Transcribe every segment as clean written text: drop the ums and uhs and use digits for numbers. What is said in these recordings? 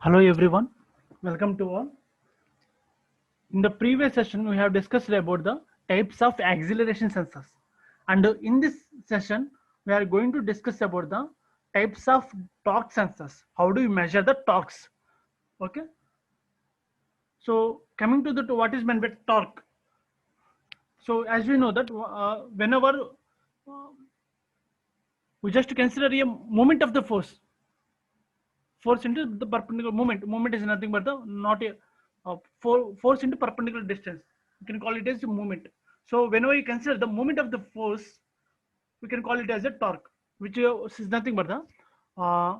Hello everyone, welcome to all. In the previous session, we have discussed about the types of acceleration sensors, and in this session, we are going to discuss about the types of torque sensors. How do you measure the torques? Okay, so coming to the to what is meant by torque. So as we know that whenever we just consider a moment of the force into the perpendicular moment. Moment is nothing but the not a force into perpendicular distance. You can call it as a moment. So whenever you consider the moment of the force, we can call it as a torque, which is nothing but the uh,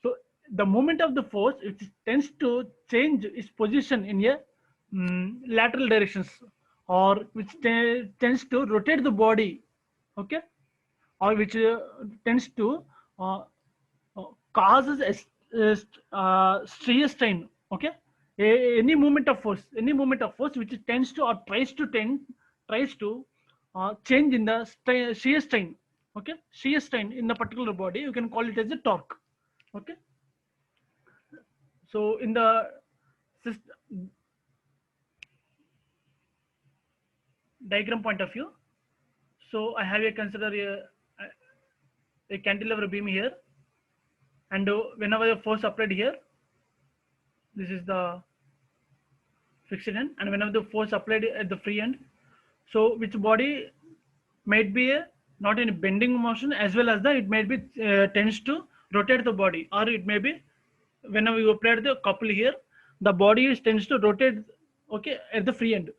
so the moment of the force it tends to change its position in a lateral directions, or which tends to rotate the body, okay, or which tends to uh, causes a shear strain, okay. Any movement of force which tends to or tries to change in the shear strain, okay, shear strain in the particular body, you can call it as a torque, okay. So in the diagram point of view, so I have a consider a cantilever beam here, and whenever the force applied here, this is the fixed end, and whenever the force applied at the free end, so which body might be not in bending motion, as well as the it might be tends to rotate the body, or it may be whenever you apply the couple here, the body tends to rotate, okay, at the free end,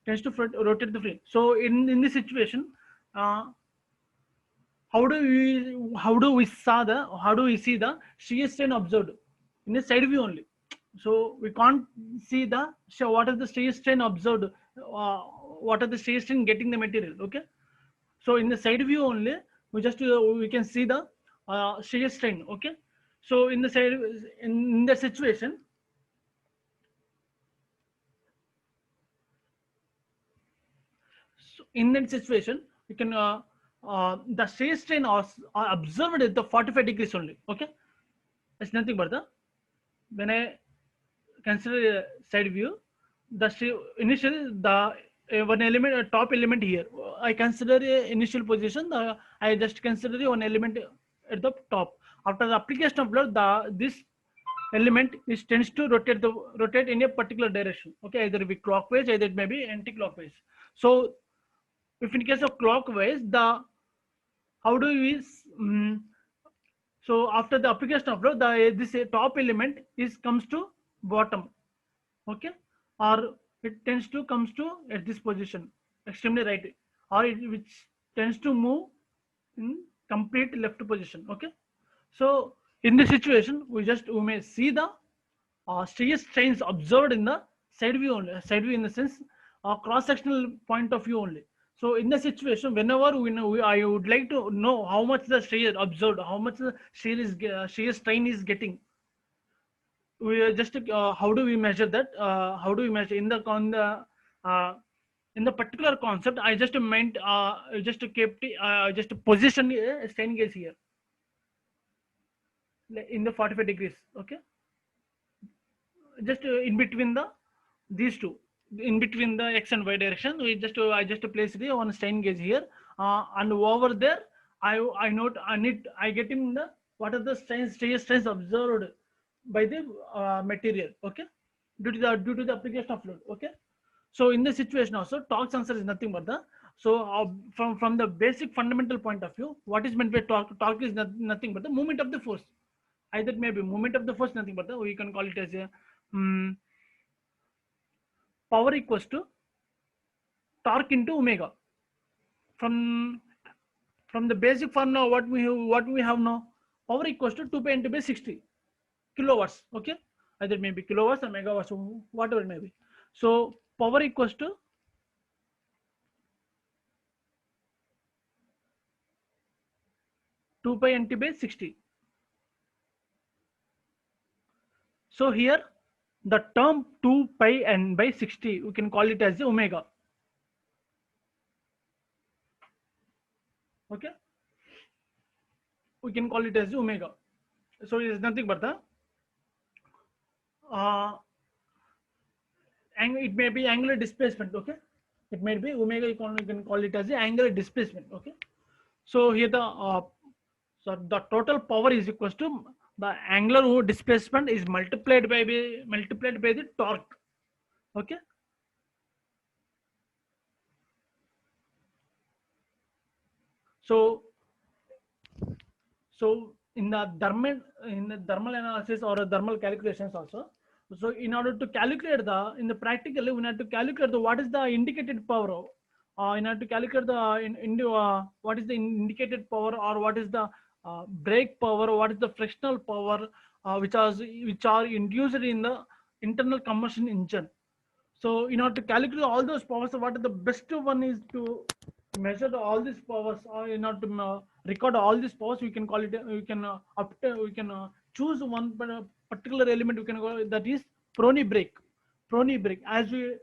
tends to rotate the free. So in this situation, uh, how do we see the shear strain observed in a side view only? So we can't see the, so what is the shear strain observed, what are the shear strain getting the material, okay. So in the side view only, we can see the shear strain, okay. So in the side, in the situation, so in that situation you can the shear strain are observed at the 45 degrees only, okay. It's nothing but the, when I consider a side view, the initially the one element, a top element here, I consider a initial position, I just consider the one element at the top. After the application of load, the this element is tends to rotate in a particular direction, okay, either be clockwise, either it may be anti-clockwise. So if in case of clockwise, the how do we so after the application of load, the this top element is comes to bottom, okay, or it tends to comes to at this position, extremely right, or which tends to move in complete left position, okay. So in this situation, we may see the shear strains observed in the side view only, side view in the sense cross sectional point of view only. So in the situation, whenever we know, I would like to know how much the shear observed, how much the shear strain is getting. We are just how do we measure that? How do we measure in the uh, in the particular concept? I just meant just kept just position a strain gauge here, like in the 45 degrees, okay, just in between the these two, in between the x and y direction, we just I just place the one strain gauge here, and over there I note I get in the what are the strains observed by the material, okay, due to the application of load, okay. So in this situation also, torque sensor is nothing but the, so from the basic fundamental point of view, what is meant by torque is nothing but the movement of the force, either it may be movement of the force, nothing but the, we can call it as a um, power equals to torque into omega. From from the basic formula, what we have now, power equals to 2 pi into by 60 kilowatts, okay, either it may be kilowatts or megawatts, whatever it may be. So power equals to 2 pi nt by 60. So here the term 2 pi n by 60, we can call it as the omega, okay, we can call it as the omega. So it is nothing but the uh, it may be angular displacement. Okay, it may be omega. You can call it as the angular displacement. Okay, so here the total power is equals to the angular displacement is multiplied by the torque. Okay, so so in the thermal analysis or thermal calculations also, so in order to calculate the in the practically we have to calculate the what is the indicated power, in order to calculate the what is the indicated power, or what is the brake power, what is the frictional power, which are induced in the internal combustion engine. So in order to calculate all those powers, what is the best one is to measure all these powers, or in order to record all these powers. We can call it. We can choose one particular element. We can go that is Prony brake. Prony brake. As we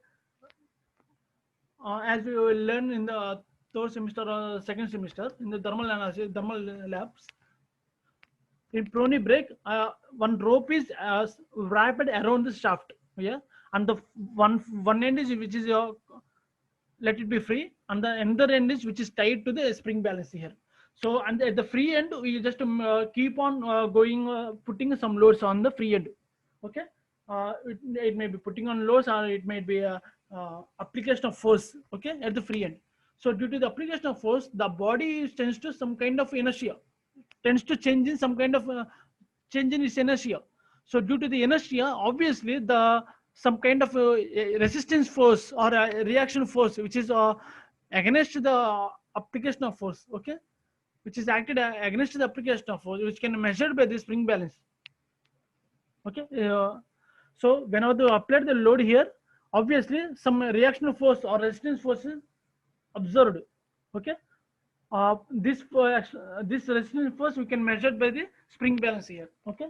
will learn in the third semester or second semester in the thermal analysis, thermal labs. In Prony brake, one rope is wrapped around the shaft. Yeah, and the one end is which is let it be free, and the another end is which is tied to the spring balance here. So and at the free end we just keep on going putting some loads on the free end. Okay, it may be putting on loads, or it may be a application of force. Okay, at the free end. So due to the application of force, the body tends to some kind of inertia, tends to change in some kind of change in its inertia. So due to the inertia, obviously the some kind of resistance force or a reaction force which is against the application of force. Okay, which is acted against the application of force, which can be measured by the spring balance. Okay, so whenever you apply the load here, obviously some reaction force or resistance force is observed. Okay, this resistance force we can measure by the spring balance here. Okay,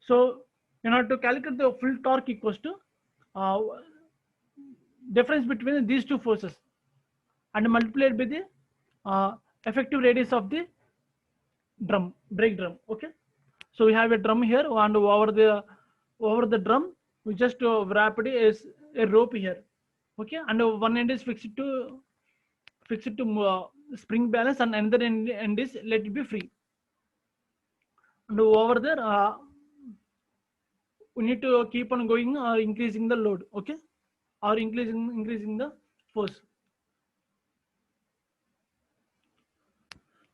so in order to calculate the full torque equals to uh, difference between these two forces and multiplied by the effective radius of the brake drum. Okay, so we have a drum here, and over the drum we just wrap it as a rope here. Okay, and one end is fixed to spring balance, and another end is let it be free. And over there we need to keep on going or increasing the load. Okay, or increasing the force.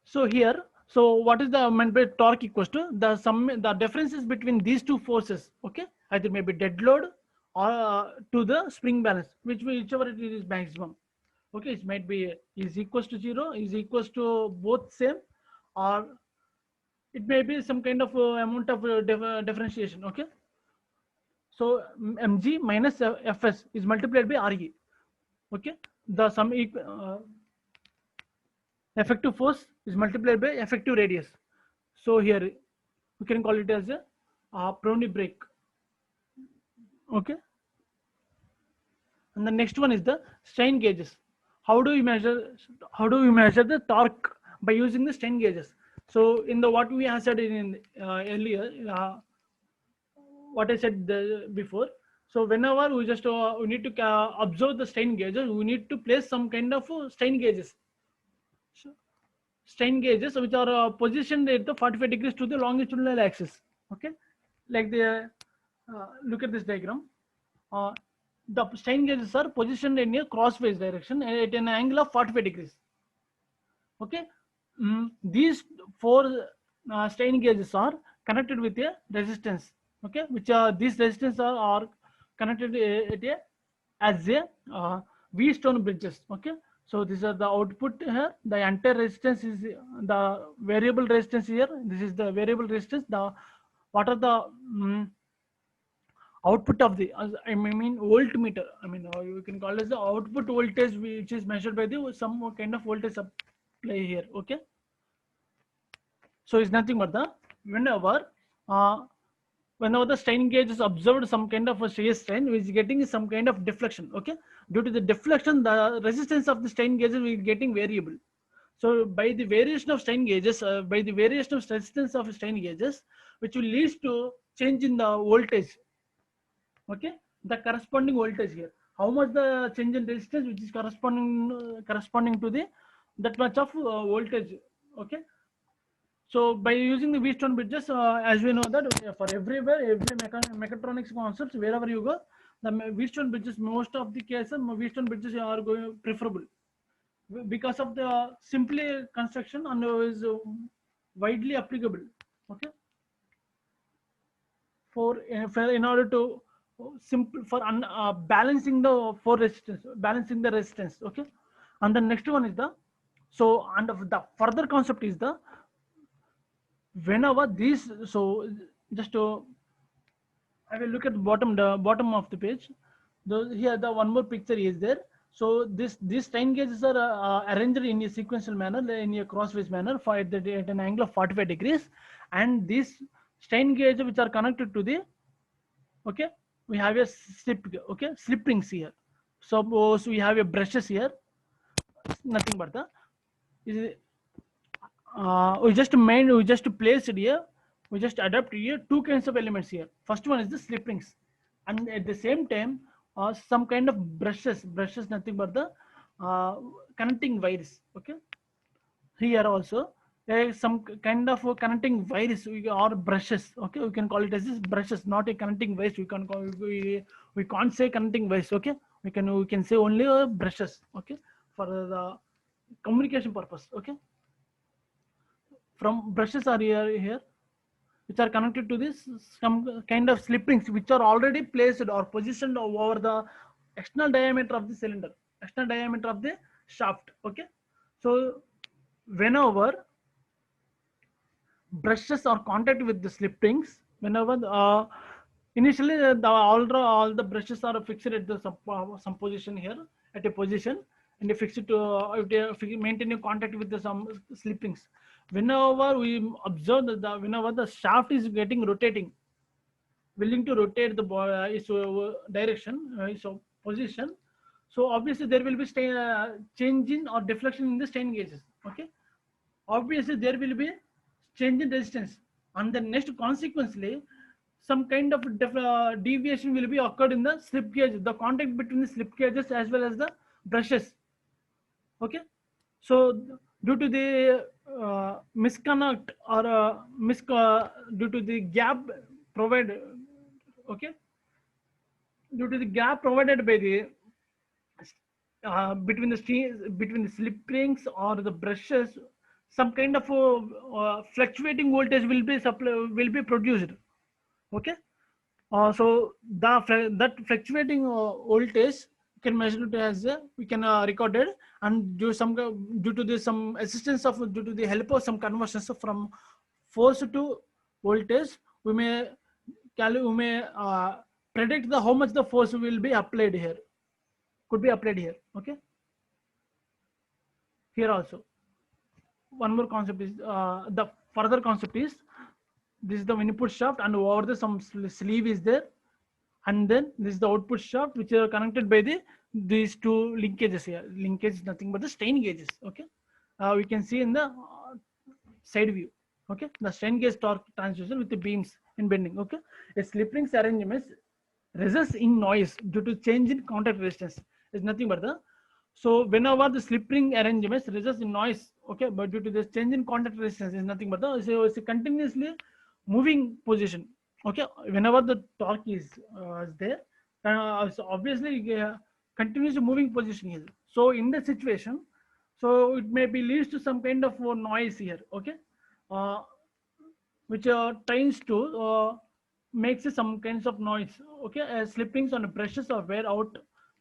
So here, so what is the meant by torque equals to the differences between these two forces. Okay, either maybe dead load or to the spring balance, whichever it is maximum. Okay, it might be is equals to 0, is equals to both same, or it may be some kind of amount of differentiation. Okay, so mg minus fs is multiplied by re. Okay, the effective force is multiplied by effective radius. So here we can call it as a Prony brake. Okay, and the next one is the strain gauges. How do we measure? How do we measure the torque by using the strain gauges? So in the what we have said in earlier, what I said before. So whenever we just we need to observe the strain gauges, we need to place some kind of strain gauges. So, strain gauges which are positioned at the 45 degrees to the longitudinal axis. Okay, like the look at this diagram. Uh, the strain gauges are positioned in a crosswise direction at an angle of 45 degrees. Okay, these four strain gauges are connected with a resistance. Okay, which these resistance are connected at a as a V-stone bridges. Okay, so these are the output here. The entire resistance is the variable resistance here. This is the variable resistance. The what are the output of the I mean voltmeter. I mean you can call it as the output voltage, which is measured by the some kind of voltage supply here. Okay, so it's nothing but the whenever uh, whenever the strain gauge is observed some kind of a shear strain, which is getting some kind of deflection. Okay, due to the deflection, the resistance of the strain gauge will be getting variable. So by the variation of strain gauges, by the variation of resistance of strain gauges, which will lead to change in the voltage. Okay, the corresponding voltage here. How much the change in resistance, which is corresponding to the that much of voltage. Okay. So by using the Wheatstone bridges, as we know that for everywhere, every mechatronics concepts, wherever you go, the Wheatstone bridges, most of the cases, Wheatstone bridges are going preferable because of the simply construction and is widely applicable. Okay, for in order to simple for balancing the for resistance, balancing the resistance. Okay, and the next one is the so and the further concept is the whenever these so just to I will look at the bottom of the page. Here the one more picture is there. So these strain gauges are arranged in a sequential manner, in a crosswise manner, for at an angle of 45 degrees, and these strain gauges which are connected to the okay, we have a slip rings here. Suppose we have a brushes here, nothing but the is we just placed here, we just adapt here two kinds of elements here. First one is the slip rings, and at the same time some kind of brushes nothing but the connecting wires. Okay, here also there is some kind of connecting wires or brushes. Okay, we can call it as this brushes, not a connecting wires. We can't say connecting wires. Okay, we can say only brushes. Okay, for the communication purpose. Okay, from brushes are here which are connected to this some kind of slip rings which are already placed or positioned over the external diameter of the cylinder, external diameter of the shaft. Okay, so whenever brushes are contact with the slip rings, whenever initially all the brushes are fixed at the some position here at a position, and they fix it to if they maintain a contact with the some slip rings. Whenever we observe that whenever the shaft is getting rotating, willing to rotate the its direction, its position, so obviously there will be change in or deflection in the strain gauges. Okay, obviously there will be change in resistance, and then next consequently some kind of deviation will be occurred in the slip gauge, the contact between the slip gauges as well as the brushes. Okay, so due to the misconnect or due to the gap provided. Okay, due to the gap provided by the between the slip rings or the brushes, some kind of fluctuating voltage will be produced. Okay, so that fluctuating voltage can measure it as we can record it, and due to the some assistance of due to the help of some conversions from force to voltage, we may predict the how much the force will be applied here, could be applied here. Okay, here also one more concept is the further concept is this is the input shaft, and over the some sleeve is there, and then this is the output shaft which are connected by these two linkages here. Linkage is nothing but the strain gauges. Okay, we can see in the side view. Okay, the strain gauge torque transducer with the beams in bending. Okay, a slip rings arrangement results in noise due to change in contact resistance. Is nothing but the so whenever the slip ring arrangements results in noise. Okay, but due to this change in contact resistance is nothing but the so it's a continuously moving position. Okay, whenever the torque is there, so obviously continuously moving position is. So in that situation, so it may be leads to some kind of noise here. Okay, uh, which tends to makes some kinds of noise. Okay, as slippings on the brushes are wear out.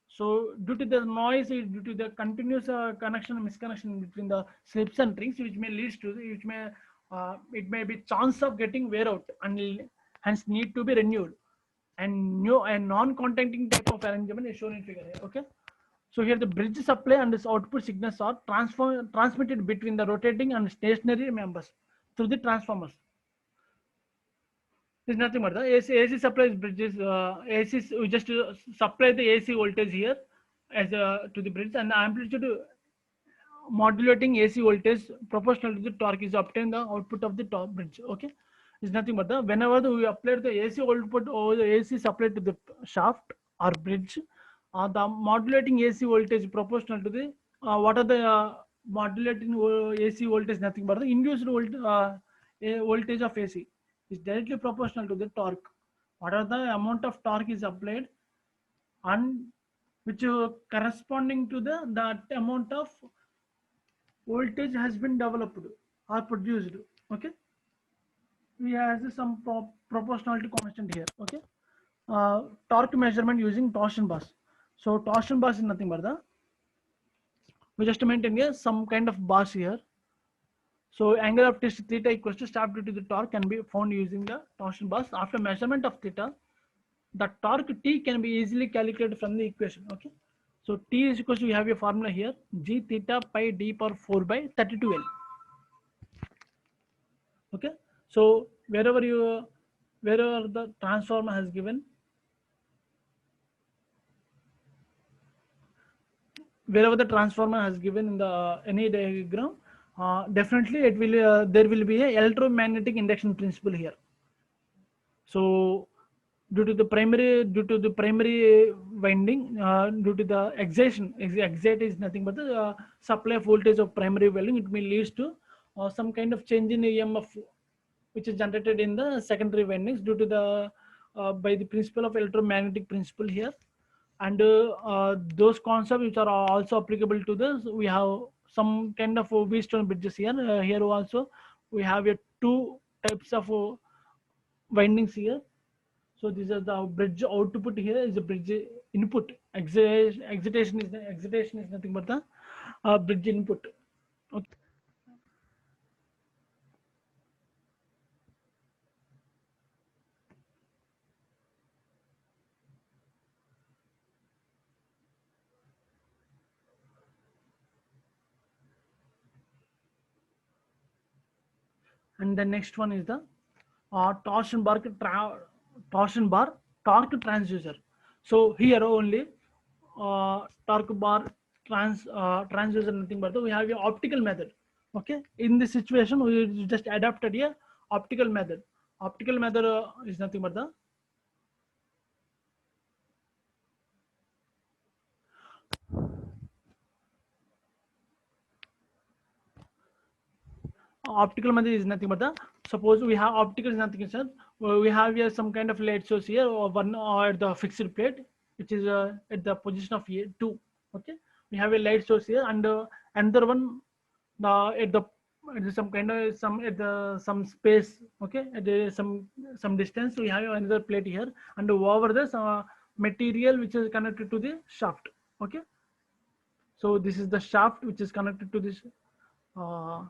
So due to the noise, due to the continuous connection misconnection between the slips and rings, which may leads to which may it may be chance of getting wear out and hence need to be renewed, and new and non-contacting type of arrangement is shown in figure here. Okay, so here the bridge supply and its output signals are transmitted between the rotating and stationary members through the transformers. There's nothing but the AC supplies bridges. AC we just supply the AC voltage here as to the bridge, and the amplitude modulating AC voltage proportional to the torque is obtained the output of the top bridge. Okay, it's nothing but the whenever we apply the AC output or the AC supplied to the shaft or bridge, the modulating AC voltage proportional to the what are the modulating AC voltage nothing but the induced voltage of AC is directly proportional to the torque. What are the amount of torque is applied and which corresponding to the that amount of voltage has been developed or produced. Okay, we have some proportionality constant here. Okay, torque measurement using torsion bars. So torsion bars is nothing but the we just maintain here some kind of bars here. So angle of twist theta equals to shaft due to the torque can be found using the torsion bars. After measurement of theta, the torque T can be easily calculated from the equation. Okay, so T is equals to we have a formula here G theta pi d power 4 by 32L. Okay, so wherever the transformer has given, wherever the transformer has given in the any diagram, definitely it will there will be a electromagnetic induction principle here. So due to the primary winding, due to the excitation, excite is nothing but the supply of voltage of primary winding, it may leads to some kind of change in EMF which is generated in the secondary windings due to the by the principle of electromagnetic principle here. And those concepts which are also applicable to this, we have some kind of V-stone bridges here. Here also we have two types of windings here. So this is the bridge output, here is the bridge input. Excitation is nothing but the bridge input. Okay. And the next one is the torsion bar torque transducer. So here only torque bar transducer nothing but we have a optical method. Okay, in this situation we just adapted a optical method. Optical method is nothing but the optical method is nothing but the suppose we have optical is nothing sir, we have here some kind of light source here or one or at the fixed plate which is at the position of here 2. Okay, we have a light source here and another one the at the some kind of some at the some space. Okay, at the, some distance we have another plate here and over this material which is connected to the shaft. Okay, so this is the shaft which is connected to this uh,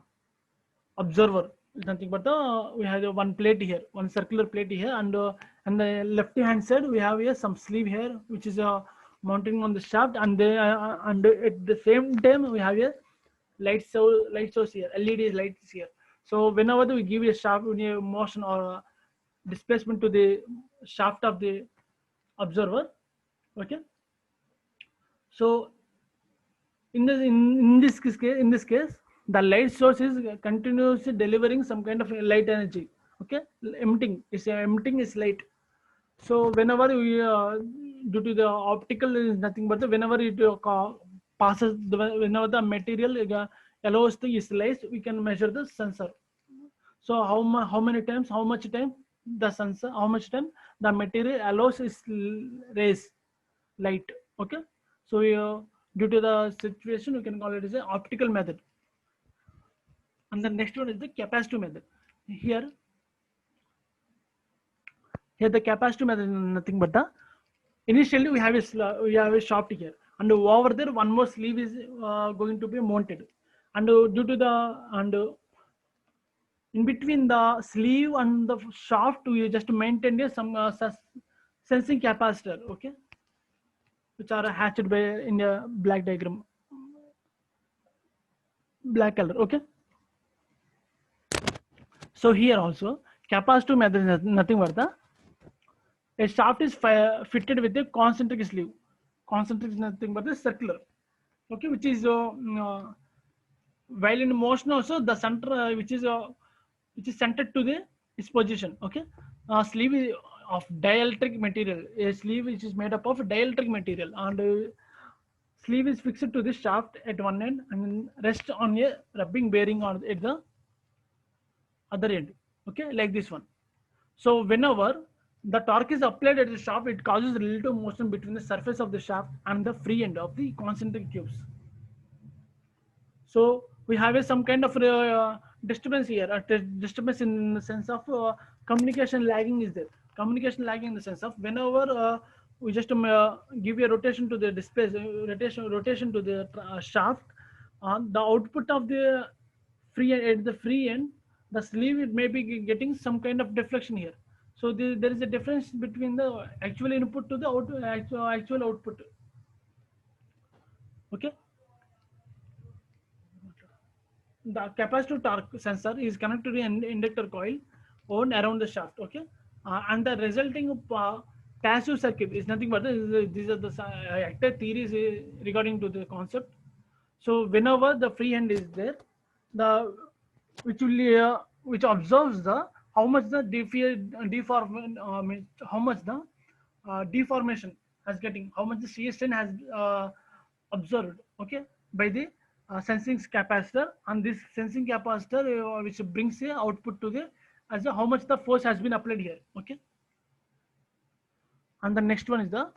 observer is nothing but the we have one plate here, one circular plate here, and the left hand side we have here some sleeve here which is mounting on the shaft, and at the same time we have a light source here, LED lights here. So whenever we give a shaft motion or displacement to the shaft of the observer. Okay, so in this case the light source is continuously delivering some kind of light energy. Okay, emitting is light. So whenever we due to the optical is nothing but whenever it passes whenever the material allows the is light, we can measure the sensor. So how many times, how much time the sensor, how much time the material allows is rays light. Okay, so due to the situation we can call it as an optical method. And the next one is the capacitive method. Here the capacitive method is nothing but the initially we have a shaft here, and over there one more sleeve is going to be mounted, and due to the and in between the sleeve and the shaft we just maintain some sensing capacitor. Okay, which are hatched by in a black diagram, black color. Okay, so here also capacitive method is nothing but the a shaft is fitted with a concentric sleeve. Concentric is nothing but a circular. Okay, which is while in motion also the center which is centered to the its position. Okay, sleeve is of dielectric material, a sleeve which is made up of dielectric material, and sleeve is fixed to the shaft at one end and rest on a rubbing bearing on at the other end. Okay, like this one. So whenever the torque is applied at the shaft, it causes relative motion between the surface of the shaft and the free end of the concentric tubes. So we have some kind of disturbance here, a disturbance in the sense of communication lagging is there. Communication lagging in the sense of whenever we just give a rotation to the display, rotation to the shaft, the output of the free end, at the free end, the sleeve it may be getting some kind of deflection here. So there is a difference between the actual input to the actual output. Okay. The capacitive torque sensor is connected to an inductor coil wound around the shaft. Okay, and the resulting passive circuit is nothing but these are the active theories regarding to the concept. So whenever the free end is there, the which observes the how much the deformation how much the deformation has getting, how much the CSN has observed. Okay, by the sensing capacitor, and this sensing capacitor which brings a output to the as a how much the force has been applied here. Okay, and the next one is the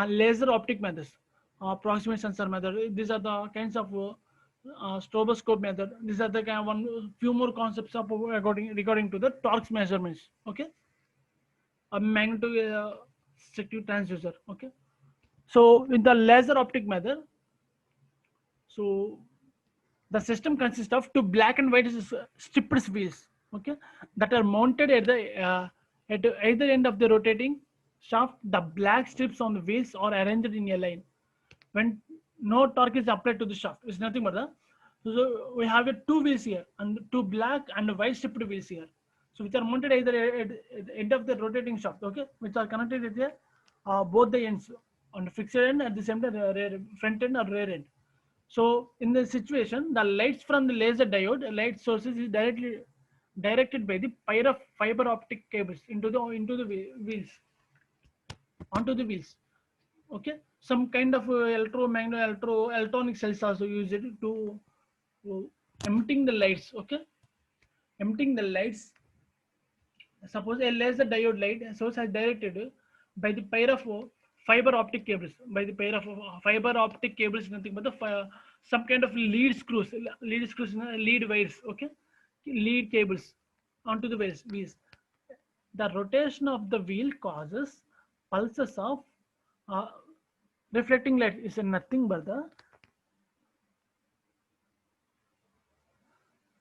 laser optic methods, proximate sensor method. These are the kinds of stroboscope method. These are the kind of one few more concepts of regarding to the torque measurements. Okay, a magnetic sective transducer. Okay, so with the laser optic method, so the system consists of two black and white stripped wheels, okay, that are mounted at either end of the rotating shaft. The black strips on the wheels are arranged in a line. When no torque is applied to the shaft, it's nothing but the, so we have a two wheels here and two black and white stripped wheels here. So which are mounted either at the end of the rotating shaft, okay, which are connected with the both the ends on the fixed end at the same time rear, front end or rear end. So in this situation, the lights from the laser diode light sources is directly directed by the pair of fiber optic cables into the wheels, onto the wheels. Okay, some kind of electronic cells also use it to emptying the lights. Okay, emptying the lights. Suppose a laser diode light source is directed by the pair of fiber optic cables. By the pair of fiber optic cables, nothing but the some kind of lead wires. Okay, lead cables onto the wheels. The rotation of the wheel causes pulses of uh, reflecting light. Is nothing but the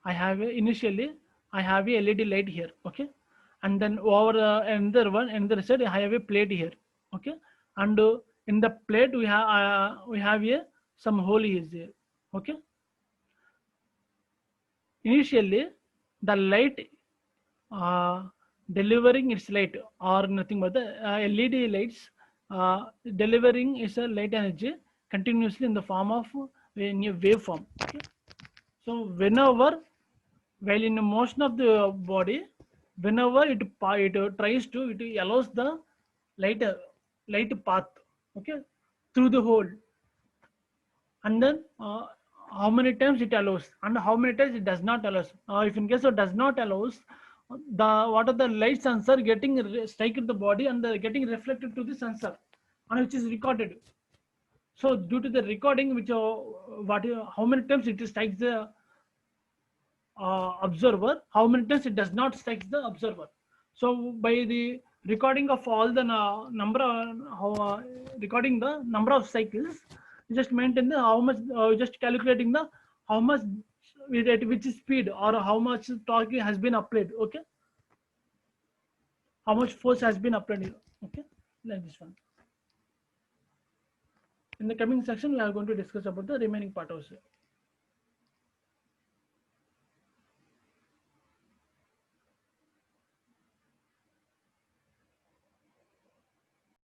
initially I have a LED light here. Okay, and then over another side I have a plate here. Okay, and in the plate we have a some hole is there. Okay, initially the light uh, delivering its light or nothing but the LED lights delivering its light energy continuously in the form of in a waveform. Okay, so whenever while in the motion of the body, whenever it tries to, it allows the light light path, okay, through the hole, and then how many times it allows and how many times it does not allows. If in case it does not allows, the what are the light sensor getting strike at the body and getting reflected to the sensor, and which is recorded. So due to the recording, which how many times it strikes the observer, how many times it does not strike the observer. So by the recording of all the recording the number of cycles, you just maintain the how much, just calculating the how much at which speed or how much torque has been applied. Okay, how much force has been applied here. Okay, like this one. In the coming section, we are going to discuss about the remaining part also.